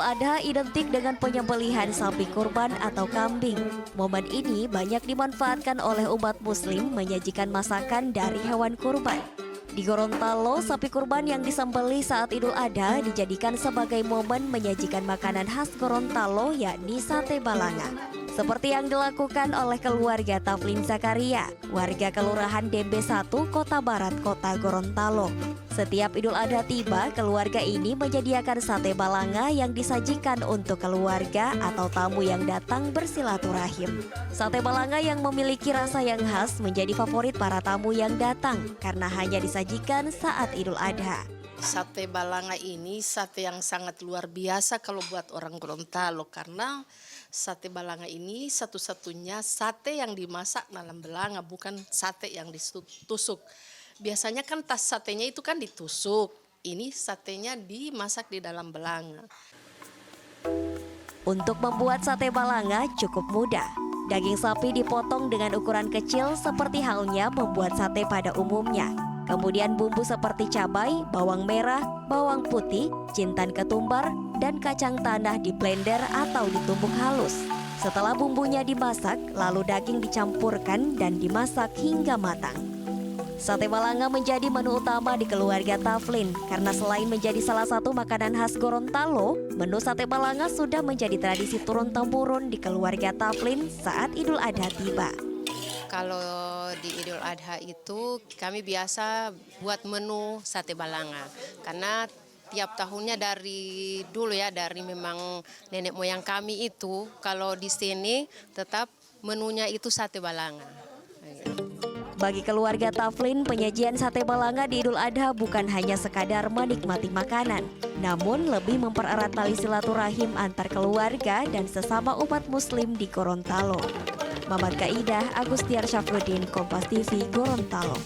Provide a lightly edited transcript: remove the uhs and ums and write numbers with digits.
Adha identik dengan penyembelihan sapi kurban atau kambing. Momen ini banyak dimanfaatkan oleh umat muslim menyajikan masakan dari hewan kurban. Di Gorontalo, sapi kurban yang disembelih saat Idul Adha dijadikan sebagai momen menyajikan makanan khas Gorontalo, yakni sate balanga. Seperti yang dilakukan oleh keluarga Taflin Zakaria, warga Kelurahan Dembe 1, Kota Barat, Kota Gorontalo. Setiap Idul Adha tiba, keluarga ini menyediakan sate balanga yang disajikan untuk keluarga atau tamu yang datang bersilaturahim. Sate balanga yang memiliki rasa yang khas menjadi favorit para tamu yang datang karena hanya disajikan saat Idul Adha. Sate balanga ini sate yang sangat luar biasa kalau buat orang Gorontalo, karena sate balanga ini satu-satunya sate yang dimasak dalam belanga, bukan sate yang ditusuk. Biasanya kan tas satenya itu kan ditusuk, ini satenya dimasak di dalam belanga. Untuk membuat sate balanga cukup mudah. Daging sapi dipotong dengan ukuran kecil seperti halnya membuat sate pada umumnya. Kemudian bumbu seperti cabai, bawang merah, bawang putih, jintan ketumbar, dan kacang tanah di blender atau ditumbuk halus. Setelah bumbunya dimasak, lalu daging dicampurkan dan dimasak hingga matang. Sate balanga menjadi menu utama di keluarga Taflin karena selain menjadi salah satu makanan khas Gorontalo, menu sate balanga sudah menjadi tradisi turun-temurun di keluarga Taflin saat Idul Adha tiba. Kalau di Idul Adha itu kami biasa buat menu sate balanga, karena tiap tahunnya dari dulu ya, dari memang nenek moyang kami itu kalau di sini tetap menunya itu sate balanga. Bagi keluarga Taflin, penyajian sate balanga di Idul Adha bukan hanya sekadar menikmati makanan, namun lebih mempererat tali silaturahim antar keluarga dan sesama umat muslim di Gorontalo. Mamat Kaidah, Agustiar Syafruddin, Kompas TV, Gorontalo.